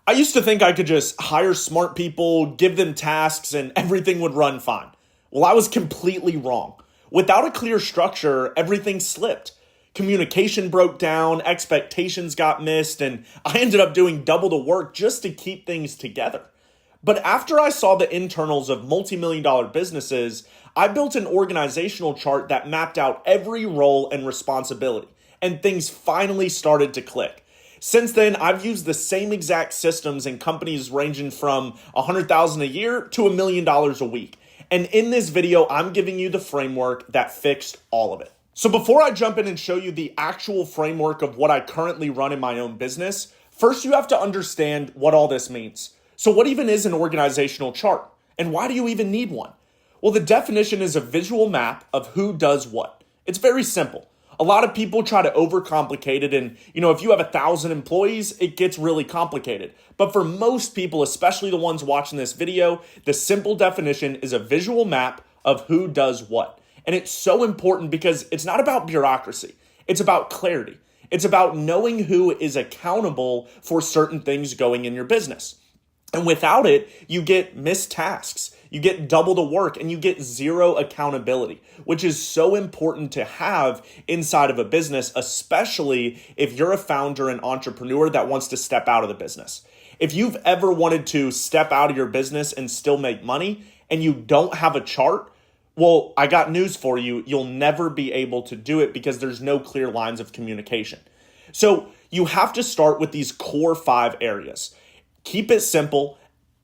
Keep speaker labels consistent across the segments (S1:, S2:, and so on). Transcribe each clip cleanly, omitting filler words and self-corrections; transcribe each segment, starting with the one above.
S1: I used to think I could just hire smart people, give them tasks, and everything would run fine. Well, I was completely wrong. Without a clear structure, everything slipped. Communication broke down, expectations got missed, and I ended up doing double the work just to keep things together. But after I saw the internals of multi-million dollar businesses, I built an organizational chart that mapped out every role and responsibility, and things finally started to click. Since then, I've used the same exact systems in companies ranging from $100,000 a year to $1 million a week. And in this video, I'm giving you the framework that fixed all of it. So before I jump in and show you the actual framework of what I currently run in my own business, first you have to understand what all this means. So what even is an organizational chart? And why do you even need one? Well, the definition is a visual map of who does what. It's very simple. A lot of people try to overcomplicate it, and if you have 1,000 employees, it gets really complicated. But for most people, especially the ones watching this video, the simple definition is a visual map of who does what. And it's so important because it's not about bureaucracy. It's about clarity. It's about knowing who is accountable for certain things going in your business. And without it, you get missed tasks, you get double the work, and you get zero accountability, which is so important to have inside of a business, especially if you're a founder and entrepreneur that wants to step out of the business. If you've ever wanted to step out of your business and still make money and you don't have a chart, well, I got news for you. You'll never be able to do it because there's no clear lines of communication. So you have to start with these core 5 areas. Keep it simple,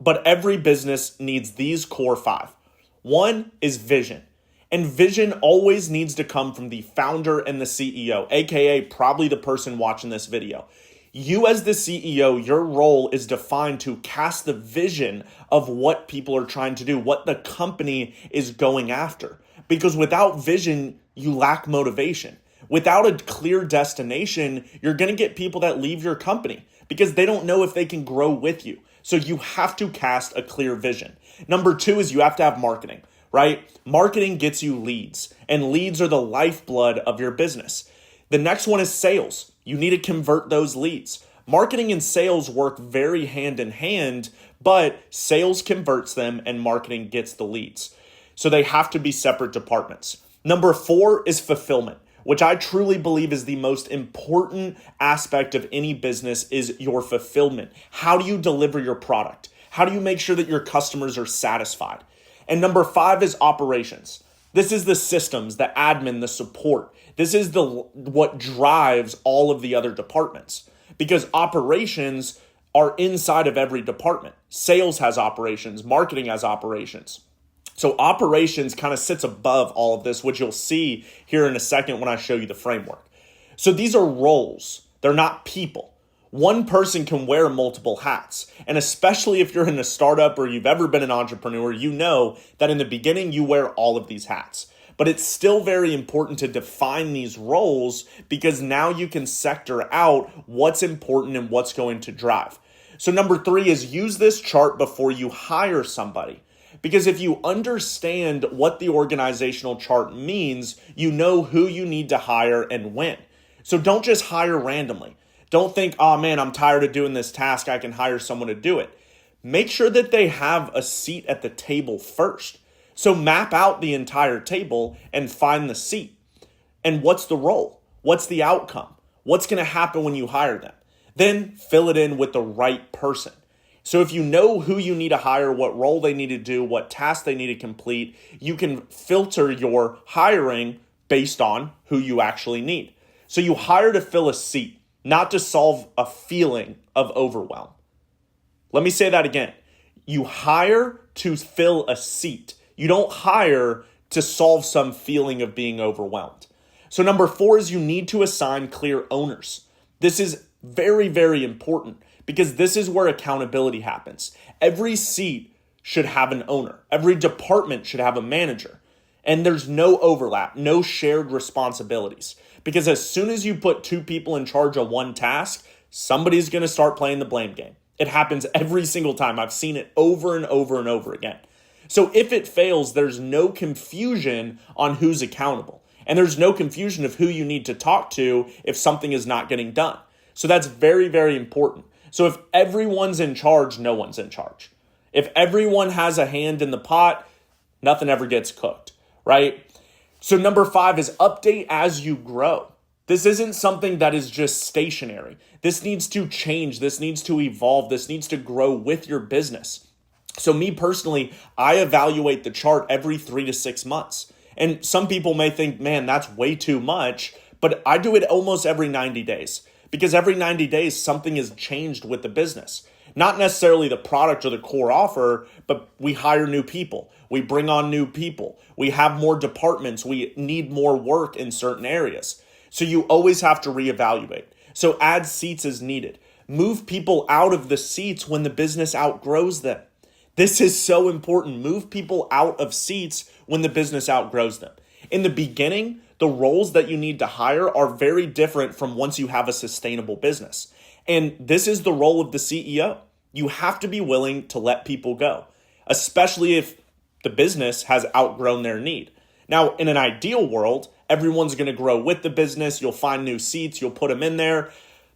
S1: but every business needs these core 5. One is vision. And vision always needs to come from the founder and the CEO, aka probably the person watching this video. You as the CEO, your role is defined to cast the vision of what people are trying to do, what the company is going after. Because without vision, you lack motivation. Without a clear destination, you're going to get people that leave your company because they don't know if they can grow with you. So you have to cast a clear vision. Number 2 is you have to have marketing, right? Marketing gets you leads, and leads are the lifeblood of your business. The next one is sales. You need to convert those leads. Marketing and sales work very hand in hand, but sales converts them and marketing gets the leads. So they have to be separate departments. Number 4 is fulfillment, which I truly believe is the most important aspect of any business is your fulfillment. How do you deliver your product? How do you make sure that your customers are satisfied? And number 5 is operations. This is the systems, the admin, the support. This is what drives all of the other departments because operations are inside of every department. Sales has operations, marketing has operations. So operations kind of sits above all of this, which you'll see here in a second when I show you the framework. So these are roles. They're not people. One person can wear multiple hats. And especially if you're in a startup or you've ever been an entrepreneur, you know that in the beginning you wear all of these hats. But it's still very important to define these roles because now you can sector out what's important and what's going to drive. So number 3 is use this chart before you hire somebody. Because if you understand what the organizational chart means, you know who you need to hire and when. So don't just hire randomly. Don't think, oh man, I'm tired of doing this task. I can hire someone to do it. Make sure that they have a seat at the table first. So map out the entire table and find the seat. And what's the role? What's the outcome? What's going to happen when you hire them? Then fill it in with the right person. So if you know who you need to hire, what role they need to do, what task they need to complete, you can filter your hiring based on who you actually need. So you hire to fill a seat, not to solve a feeling of overwhelm. Let me say that again. You hire to fill a seat. You don't hire to solve some feeling of being overwhelmed. So number 4 is you need to assign clear owners. This is very, very important. Because this is where accountability happens. Every seat should have an owner. Every department should have a manager. And there's no overlap, no shared responsibilities. Because as soon as you put 2 people in charge of one task, somebody's going to start playing the blame game. It happens every single time. I've seen it over and over and over again. So if it fails, there's no confusion on who's accountable. And there's no confusion of who you need to talk to if something is not getting done. So that's very, very important. So if everyone's in charge, no one's in charge. If everyone has a hand in the pot, nothing ever gets cooked, right? So number 5 is update as you grow. This isn't something that is just stationary. This needs to change. This needs to evolve. This needs to grow with your business. So me personally, I evaluate the chart every 3 to 6 months. And some people may think, man, that's way too much, but I do it almost every 90 days because every 90 days, something has changed with the business. Not necessarily the product or the core offer, but we hire new people. We bring on new people. We have more departments. We need more work in certain areas. So you always have to reevaluate. So add seats as needed. Move people out of the seats when the business outgrows them. This is so important. Move people out of seats when the business outgrows them. In the beginning, the roles that you need to hire are very different from once you have a sustainable business. And this is the role of the CEO. You have to be willing to let people go, especially if the business has outgrown their need. Now, in an ideal world, everyone's going to grow with the business. You'll find new seats. You'll put them in there.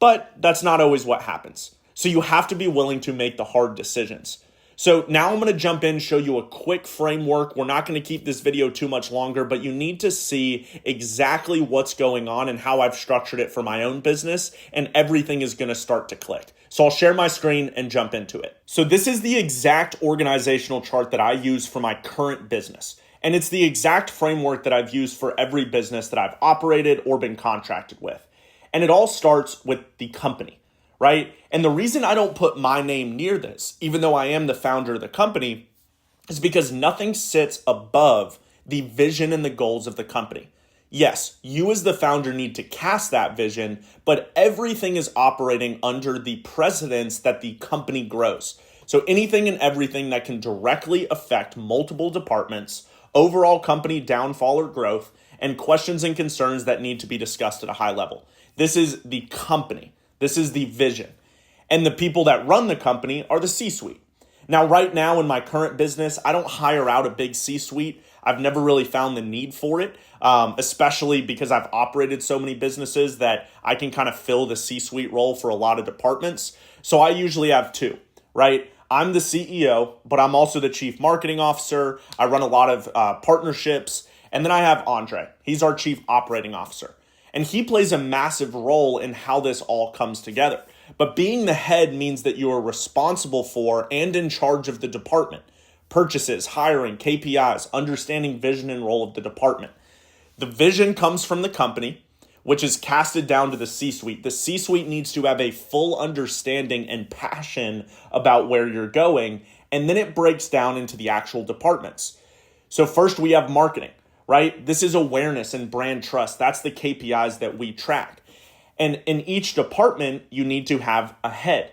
S1: But that's not always what happens. So you have to be willing to make the hard decisions. So now I'm going to jump in, show you a quick framework. We're not going to keep this video too much longer, but you need to see exactly what's going on and how I've structured it for my own business, and everything is going to start to click. So I'll share my screen and jump into it. So this is the exact organizational chart that I use for my current business. And it's the exact framework that I've used for every business that I've operated or been contracted with. And it all starts with the company, right? And the reason I don't put my name near this, even though I am the founder of the company, is because nothing sits above the vision and the goals of the company. Yes, you as the founder need to cast that vision, but everything is operating under the precedence that the company grows. So anything and everything that can directly affect multiple departments, overall company downfall or growth, and questions and concerns that need to be discussed at a high level. This is the company. This is the vision. And the people that run the company are the C-suite. Now, right now in my current business, I don't hire out a big C-suite. I've never really found the need for it, especially because I've operated so many businesses that I can kind of fill the C-suite role for a lot of departments. So I usually have 2, right? I'm the CEO, but I'm also the chief marketing officer. I run a lot of partnerships. And then I have Andre. He's our chief operating officer. And he plays a massive role in how this all comes together. But being the head means that you are responsible for and in charge of the department. Purchases, hiring, KPIs, understanding vision and role of the department. The vision comes from the company, which is casted down to the C-suite. The C-suite needs to have a full understanding and passion about where you're going, and then it breaks down into the actual departments. So first we have marketing, right? This is awareness and brand trust. That's the KPIs that we track. And in each department, you need to have a head.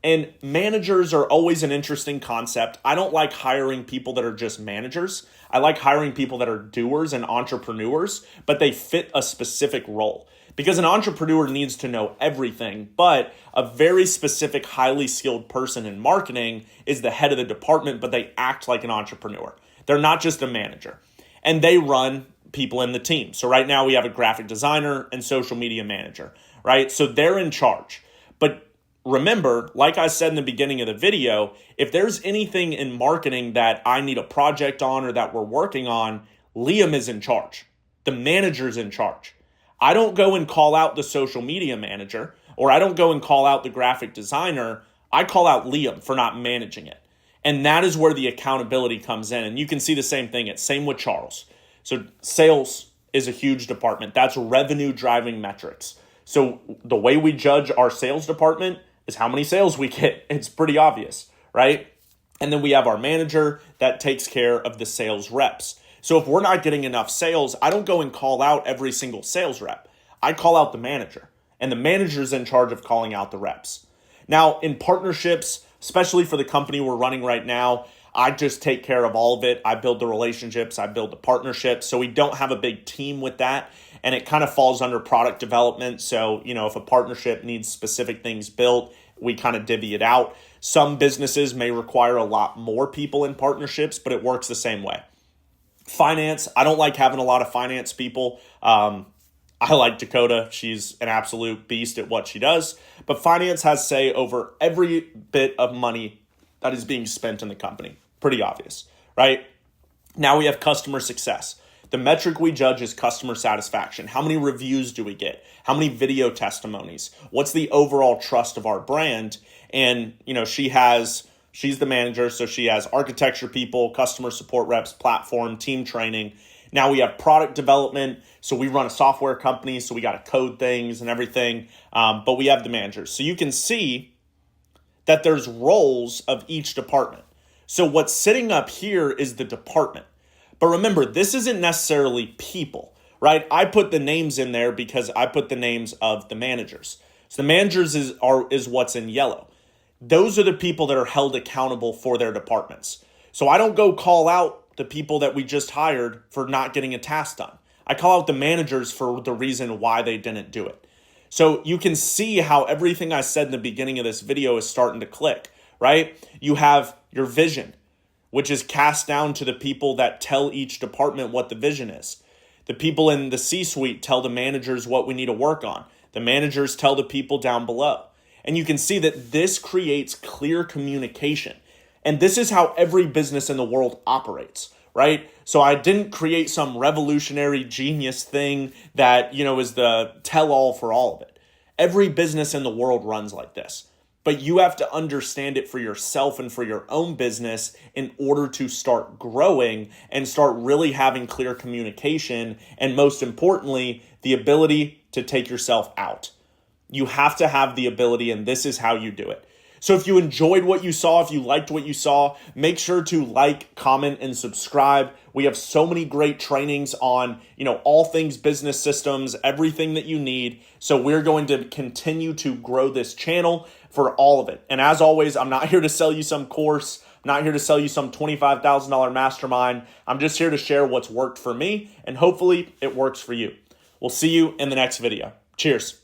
S1: And managers are always an interesting concept. I don't like hiring people that are just managers. I like hiring people that are doers and entrepreneurs, but they fit a specific role. Because an entrepreneur needs to know everything, but a very specific, highly skilled person in marketing is the head of the department, but they act like an entrepreneur. They're not just a manager. And they run people in the team. So right now we have a graphic designer and social media manager, right? So they're in charge. But remember, like I said in the beginning of the video, if there's anything in marketing that I need a project on or that we're working on, Liam is in charge. The manager's in charge. I don't go and call out the social media manager, or I don't go and call out the graphic designer. I call out Liam for not managing it. And that is where the accountability comes in. And you can see the same thing. It's same with Charles. So sales is a huge department. That's revenue driving metrics. So the way we judge our sales department is how many sales we get. It's pretty obvious, right? And then we have our manager that takes care of the sales reps. So if we're not getting enough sales, I don't go and call out every single sales rep. I call out the manager, and the manager's in charge of calling out the reps. Now, in partnerships, especially for the company we're running right now, I just take care of all of it. I build the relationships, I build the partnerships. So we don't have a big team with that. And it kind of falls under product development. So, if a partnership needs specific things built, we kind of divvy it out. Some businesses may require a lot more people in partnerships, but it works the same way. Finance, I don't like having a lot of finance people. I I like Dakota. She's an absolute beast at what she does. But finance has say over every bit of money that is being spent in the company. Pretty obvious, right? Now we have customer success. The metric we judge is customer satisfaction. How many reviews do we get? How many video testimonies? What's the overall trust of our brand? And, she's the manager, so she has architecture people, customer support reps, platform, team training. Now we have product development. So we run a software company, so we got to code things and everything. But we have the managers. So you can see that there's roles of each department. So what's sitting up here is the department. But remember, this isn't necessarily people, right? I put the names in there because I put the names of the managers. So the managers is what's in yellow. Those are the people that are held accountable for their departments. So I don't go call out the people that we just hired for not getting a task done. I call out the managers for the reason why they didn't do it. So you can see how everything I said in the beginning of this video is starting to click, right? You have your vision, which is cast down to the people that tell each department what the vision is. The people in the C-suite tell the managers what we need to work on. The managers tell the people down below. And you can see that this creates clear communication. And this is how every business in the world operates, right? So I didn't create some revolutionary genius thing that, is the tell-all for all of it. Every business in the world runs like this. But you have to understand it for yourself and for your own business in order to start growing and start really having clear communication. And most importantly, the ability to take yourself out. You have to have the ability, and this is how you do it. So if you enjoyed what you saw, if you liked what you saw, make sure to like, comment, and subscribe. We have so many great trainings on, all things business systems, everything that you need. So we're going to continue to grow this channel for all of it. And as always, I'm not here to sell you some course. I'm not here to sell you some $25,000 mastermind. I'm just here to share what's worked for me, and hopefully it works for you. We'll see you in the next video. Cheers.